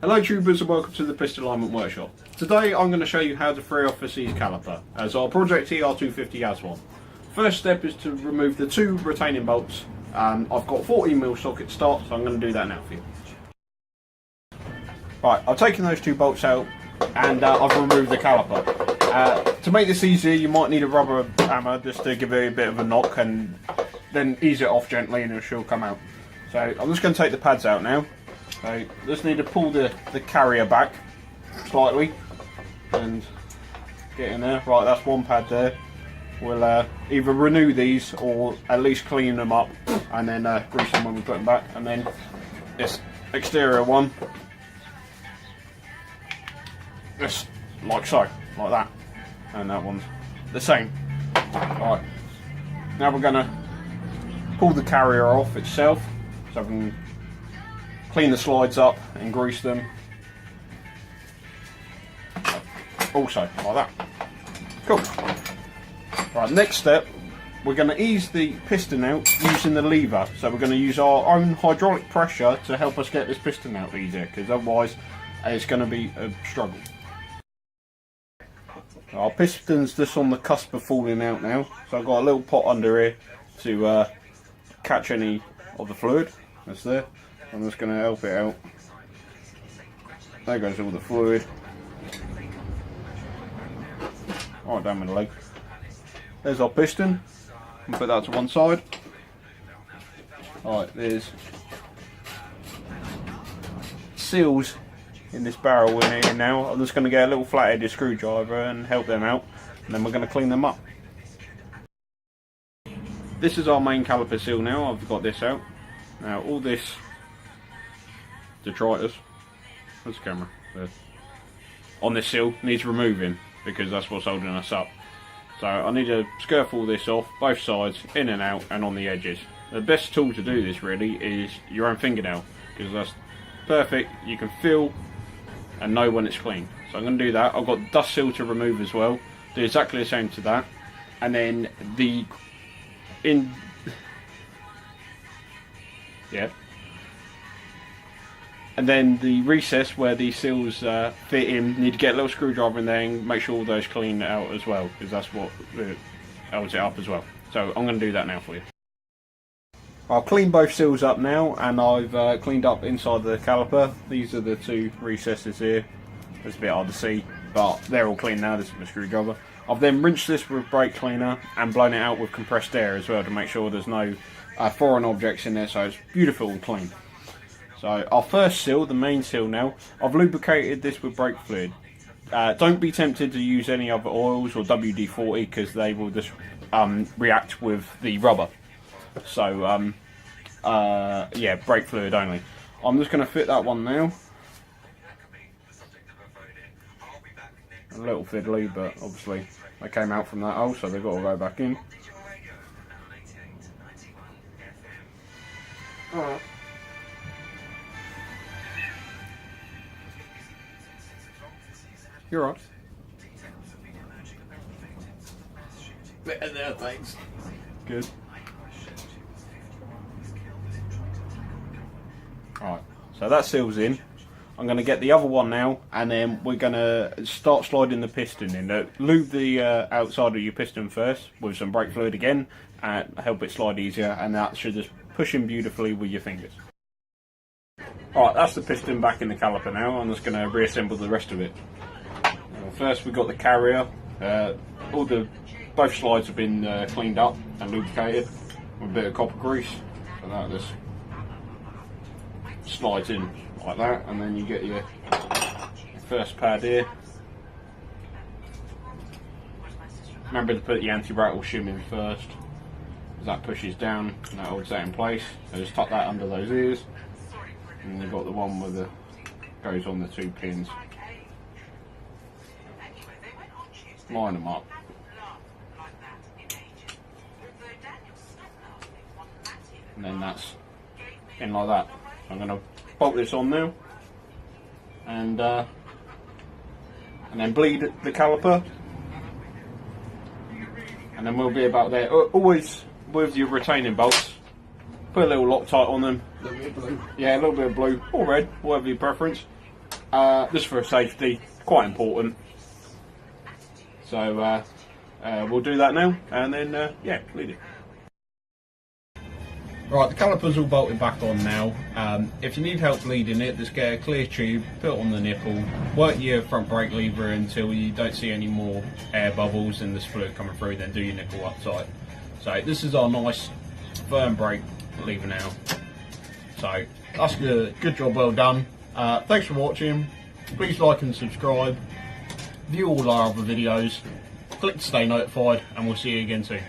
Hello tubers and welcome to the Piston Alignment Workshop. Today I'm going to show you how to free off a Unseize caliper, as our Project TR250 has one. First step is to remove the two retaining bolts. I've got 14mm socket start, so I'm going to do that now for you. Right, I've taken those two bolts out and I've removed the caliper. To make this easier, you might need a rubber hammer just to give it a bit of a knock and then ease it off gently and it should come out. So I'm just going to take the pads out now. So just need to pull the carrier back slightly and get in there. Right, that's one pad there. We'll either renew these or at least clean them up and then grease them when we put them back. And then this exterior one, just like so, like that. And that one's the same. Right, now we're going to pull the carrier off itself so we can clean the slides up and grease them. Also, like that. Cool. Right, next step, we're going to ease the piston out using the lever. So we're going to use our own hydraulic pressure to help us get this piston out easier, because otherwise it's going to be a struggle. Our piston's just on the cusp of falling out now, so I've got a little pot under here to catch any of the fluid that's there. I'm just going to help it out. There goes all the fluid. Right down with the leg. There's our piston. I'll put that to one side. Alright, there's seals in this barrel in here now. I'm just going to get a little flat-headed screwdriver and help them out. And then we're going to clean them up. This is our main caliper seal now. I've got this out. Now all this detritus, there's the camera there, on this seal needs removing because that's what's holding us up. So I need to scurf all this off, both sides, in and out, and on the edges. The best tool to do this really is your own fingernail, because that's perfect. You can feel and know when it's clean. So I'm going to do that. I've got dust seal to remove as well. Do exactly the same to that, and then and then the recess where these seals fit in, need to get a little screwdriver in there and make sure all those clean out as well, because that's what holds it up as well. So I'm going to do that now for you. I'll clean both seals up now, and I've cleaned up inside the caliper. These are the two recesses here. It's a bit hard to see, but they're all clean now. This is my screwdriver. I've then rinsed this with brake cleaner and blown it out with compressed air as well to make sure there's no foreign objects in there, so it's beautiful and clean. So our first seal, the main seal now, I've lubricated this with brake fluid. Don't be tempted to use any other oils or WD-40 because they will just react with the rubber. So yeah, brake fluid only. I'm just going to fit that one now. A little fiddly, but obviously they came out from that hole, so they've got to go back in. Alright. You're right. There, thanks. Good. Alright, so that seal's in. I'm going to get the other one now, and then we're going to start sliding the piston in. Lube the outside of your piston first with some brake fluid again, and help it slide easier, and that should just push in beautifully with your fingers. Alright, that's the piston back in the caliper now. I'm just going to reassemble the rest of it. First we've got the carrier. Both slides have been cleaned up and lubricated with a bit of copper grease, so that just slides in like that, and then you get your first pad here. Remember to put the anti-rattle shim in first, as that pushes down and that holds that in place. So just tuck that under those ears, and then you've got the one with the goes on the two pins. Line them up. And then that's in like that. I'm going to bolt this on now and then bleed the caliper, and then we'll be about there. Always with your retaining bolts, put a little Loctite on them. Yeah, a little bit of blue or red, whatever your preference. Just for safety, quite important. So we'll do that now, and then yeah, lead it. Right, the caliper's all bolted back on now. If you need help leading it, just get a clear tube, put it on the nipple, work your front brake lever until you don't see any more air bubbles and there's fluid coming through, then do your nipple up tight. So this is our nice firm brake lever now. So that's good job, well done. Thanks for watching. Please like and subscribe. View all our other videos. Click to stay notified, and we'll see you again soon.